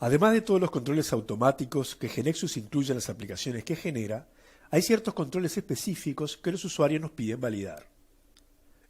Además de todos los controles automáticos que GeneXus incluye en las aplicaciones que genera, hay ciertos controles específicos que los usuarios nos piden validar.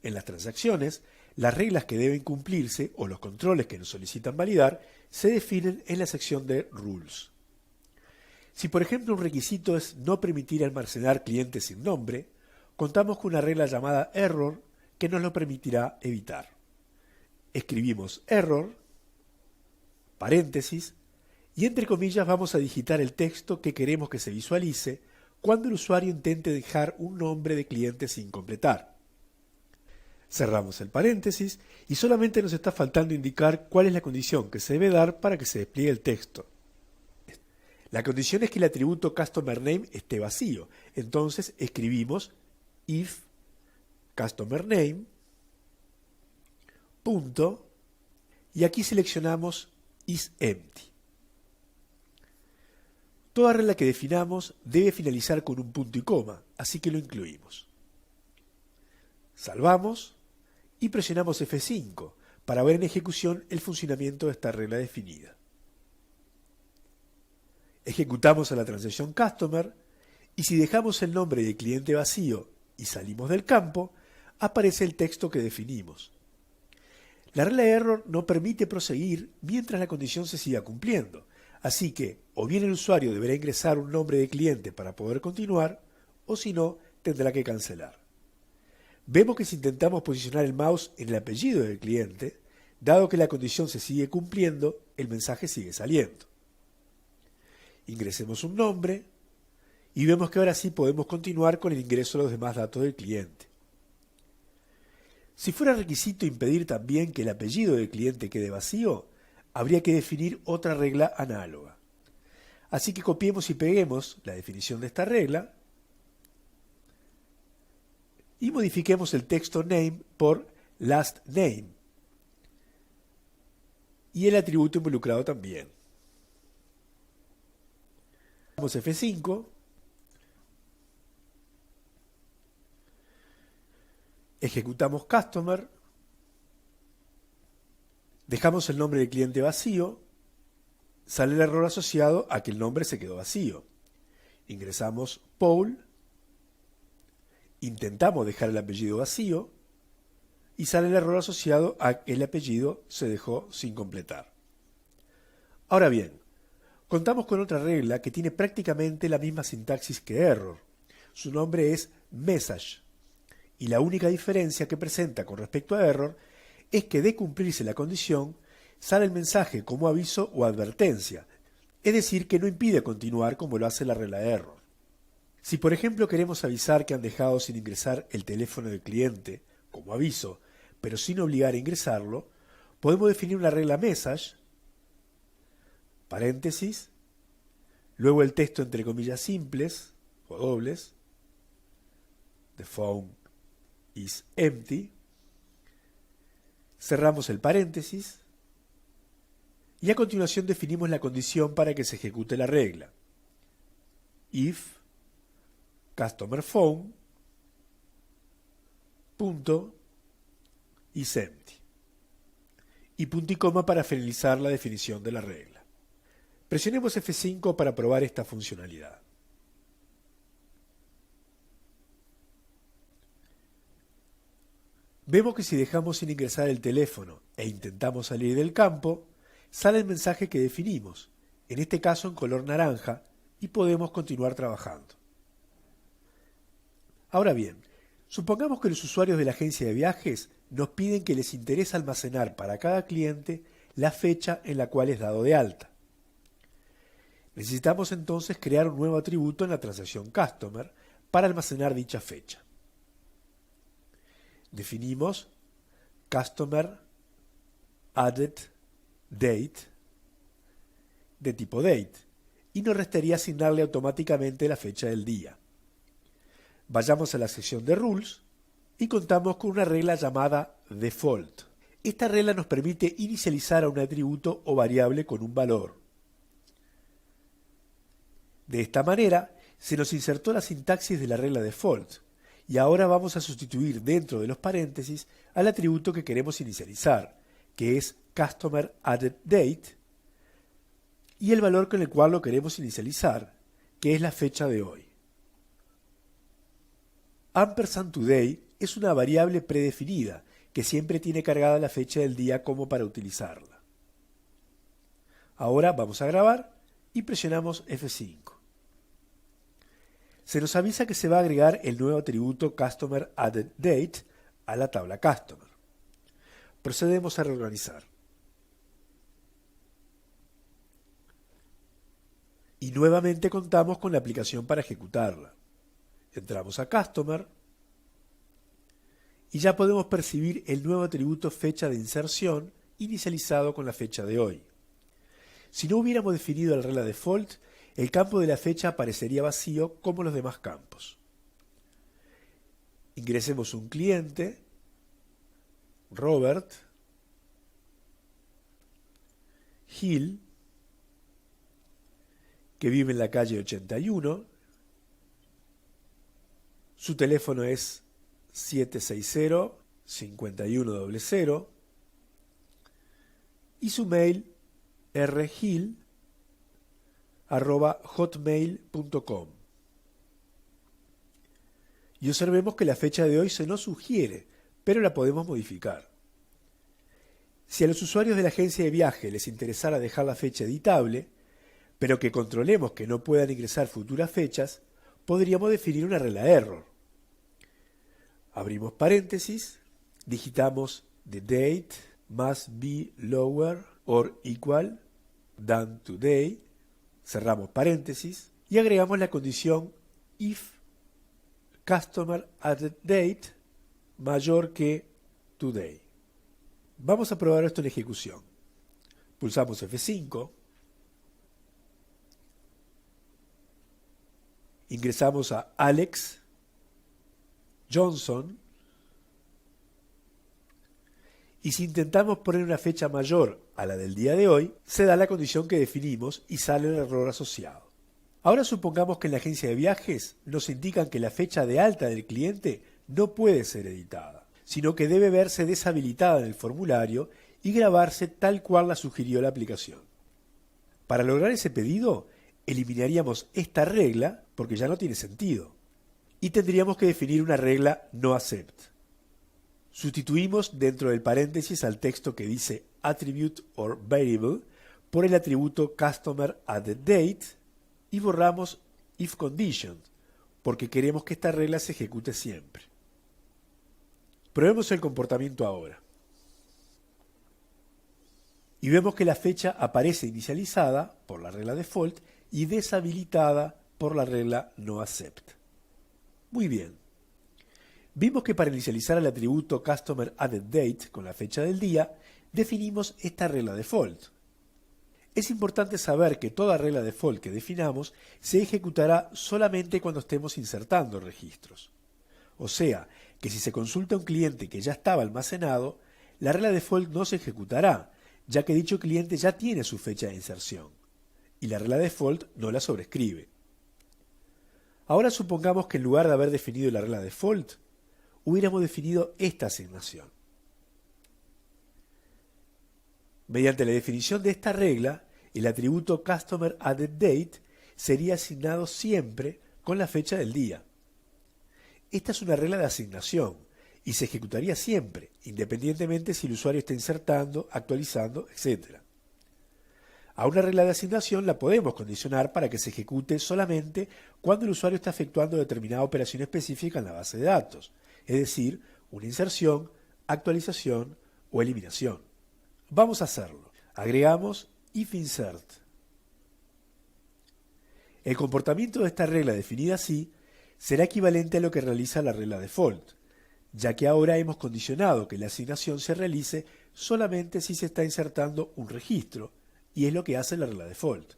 En las transacciones, las reglas que deben cumplirse o los controles que nos solicitan validar se definen en la sección de Rules. Si por ejemplo un requisito es no permitir almacenar clientes sin nombre, contamos con una regla llamada Error que nos lo permitirá evitar. Escribimos Error, paréntesis, y entre comillas vamos a digitar el texto que queremos que se visualice cuando el usuario intente dejar un nombre de cliente sin completar. Cerramos el paréntesis y solamente nos está faltando indicar cuál es la condición que se debe dar para que se despliegue el texto. La condición es que el atributo CustomerName esté vacío. Entonces escribimos if CustomerName punto y aquí seleccionamos isEmpty. Toda regla que definamos debe finalizar con un punto y coma, así que lo incluimos. Salvamos y presionamos F5 para ver en ejecución el funcionamiento de esta regla definida. Ejecutamos a la transacción Customer y si dejamos el nombre de cliente vacío y salimos del campo, aparece el texto que definimos. La regla de error no permite proseguir mientras la condición se siga cumpliendo, así que o bien el usuario deberá ingresar un nombre de cliente para poder continuar, o si no, tendrá que cancelar. Vemos que si intentamos posicionar el mouse en el apellido del cliente, dado que la condición se sigue cumpliendo, el mensaje sigue saliendo. Ingresemos un nombre y vemos que ahora sí podemos continuar con el ingreso de los demás datos del cliente. Si fuera requisito impedir también que el apellido del cliente quede vacío, habría que definir otra regla análoga. Así que copiemos y peguemos la definición de esta regla y modifiquemos el texto name por last name y el atributo involucrado también. Damos F5, ejecutamos Customer, dejamos el nombre del cliente vacío, sale el error asociado a que el nombre se quedó vacío. Ingresamos Paul, intentamos dejar el apellido vacío y sale el error asociado a que el apellido se dejó sin completar. Ahora bien, contamos con otra regla que tiene prácticamente la misma sintaxis que error. Su nombre es message y la única diferencia que presenta con respecto a error es que de cumplirse la condición sale el mensaje como aviso o advertencia, es decir, que no impide continuar como lo hace la regla de error. Si por ejemplo queremos avisar que han dejado sin ingresar el teléfono del cliente como aviso, pero sin obligar a ingresarlo, podemos definir una regla message, paréntesis, luego el texto entre comillas simples o dobles, the phone is empty, cerramos el paréntesis y a continuación definimos la condición para que se ejecute la regla. If CustomerPhone punto isEmpty y punto y coma para finalizar la definición de la regla. Presionemos F5 para probar esta funcionalidad. Vemos que si dejamos sin ingresar el teléfono e intentamos salir del campo, sale el mensaje que definimos, en este caso en color naranja, y podemos continuar trabajando. Ahora bien, supongamos que los usuarios de la agencia de viajes nos piden que les interesa almacenar para cada cliente la fecha en la cual es dado de alta. Necesitamos entonces crear un nuevo atributo en la transacción Customer para almacenar dicha fecha. Definimos Customer Added Date de tipo Date y nos restaría asignarle automáticamente la fecha del día. Vayamos a la sección de Rules y contamos con una regla llamada Default. Esta regla nos permite inicializar a un atributo o variable con un valor. De esta manera se nos insertó la sintaxis de la regla Default y ahora vamos a sustituir dentro de los paréntesis al atributo que queremos inicializar, que es Customer Added Date, y el valor con el cual lo queremos inicializar, que es la fecha de hoy. &today es una variable predefinida que siempre tiene cargada la fecha del día como para utilizarla. Ahora vamos a grabar y presionamos F5. Se nos avisa que se va a agregar el nuevo atributo CustomerAddedDate a la tabla Customer. Procedemos a reorganizar. Y nuevamente contamos con la aplicación para ejecutarla. Entramos a Customer y ya podemos percibir el nuevo atributo fecha de inserción inicializado con la fecha de hoy. Si no hubiéramos definido la regla default, el campo de la fecha aparecería vacío como los demás campos. Ingresemos un cliente, Robert Hill, que vive en la calle 81, su teléfono es 760-5100 y su mail rhill@hotmail.com. Y observemos que la fecha de hoy se nos sugiere, pero la podemos modificar. Si a los usuarios de la agencia de viaje les interesara dejar la fecha editable, pero que controlemos que no puedan ingresar futuras fechas, podríamos definir una regla error. Abrimos paréntesis, digitamos the date must be lower or equal than today, cerramos paréntesis y agregamos la condición if CustomerAddedDate mayor que today. Vamos a probar esto en ejecución. Pulsamos F5, ingresamos a Alex Johnson y si intentamos poner una fecha mayor a la del día de hoy, se da la condición que definimos y sale el error asociado. Ahora supongamos que en la agencia de viajes nos indican que la fecha de alta del cliente no puede ser editada, sino que debe verse deshabilitada en el formulario y grabarse tal cual la sugirió la aplicación. Para lograr ese pedido, eliminaríamos esta regla porque ya no tiene sentido y tendríamos que definir una regla no accept. Sustituimos dentro del paréntesis al texto que dice attribute or variable por el atributo CustomerAddedDate y borramos if condition porque queremos que esta regla se ejecute siempre. Probemos el comportamiento ahora. Y vemos que la fecha aparece inicializada por la regla default y deshabilitada por la regla no accept. Muy bien. Vimos que para inicializar el atributo CustomerAddedDate con la fecha del día, definimos esta regla default. Es importante saber que toda regla default que definamos se ejecutará solamente cuando estemos insertando registros. O sea, que si se consulta a un cliente que ya estaba almacenado, la regla default no se ejecutará, ya que dicho cliente ya tiene su fecha de inserción, y la regla default no la sobrescribe. Ahora supongamos que en lugar de haber definido la regla default, hubiéramos definido esta asignación. Mediante la definición de esta regla, el atributo CustomerAddedDate sería asignado siempre con la fecha del día. Esta es una regla de asignación y se ejecutaría siempre, independientemente si el usuario está insertando, actualizando, etc. A una regla de asignación la podemos condicionar para que se ejecute solamente cuando el usuario está efectuando determinada operación específica en la base de datos, es decir, una inserción, actualización o eliminación. Vamos a hacerlo. Agregamos ifInsert. El comportamiento de esta regla definida así será equivalente a lo que realiza la regla default, ya que ahora hemos condicionado que la asignación se realice solamente si se está insertando un registro, y es lo que hace la regla default.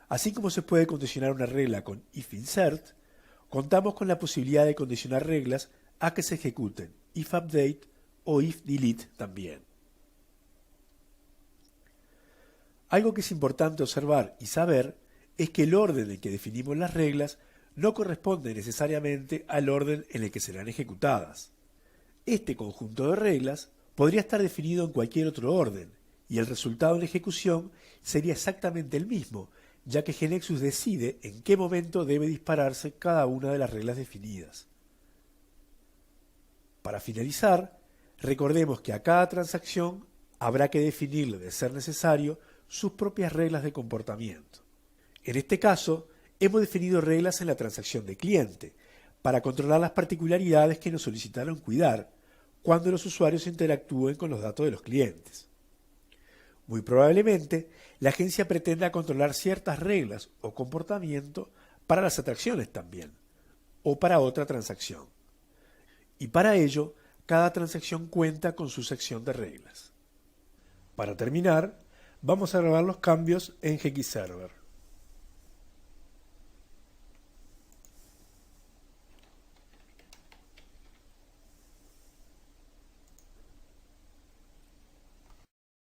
Así como se puede condicionar una regla con ifInsert, contamos con la posibilidad de condicionar reglas a que se ejecuten ifUpdate o ifDelete también. Algo que es importante observar y saber es que el orden en que definimos las reglas no corresponde necesariamente al orden en el que serán ejecutadas. Este conjunto de reglas podría estar definido en cualquier otro orden, y el resultado en la ejecución sería exactamente el mismo, ya que GeneXus decide en qué momento debe dispararse cada una de las reglas definidas. Para finalizar, recordemos que a cada transacción habrá que definirle, de ser necesario, sus propias reglas de comportamiento. En este caso, hemos definido reglas en la transacción de cliente, para controlar las particularidades que nos solicitaron cuidar cuando los usuarios interactúen con los datos de los clientes. Muy probablemente, la agencia pretenda controlar ciertas reglas o comportamiento para las atracciones también, o para otra transacción. Y para ello, cada transacción cuenta con su sección de reglas. Para terminar, vamos a grabar los cambios en GXServer.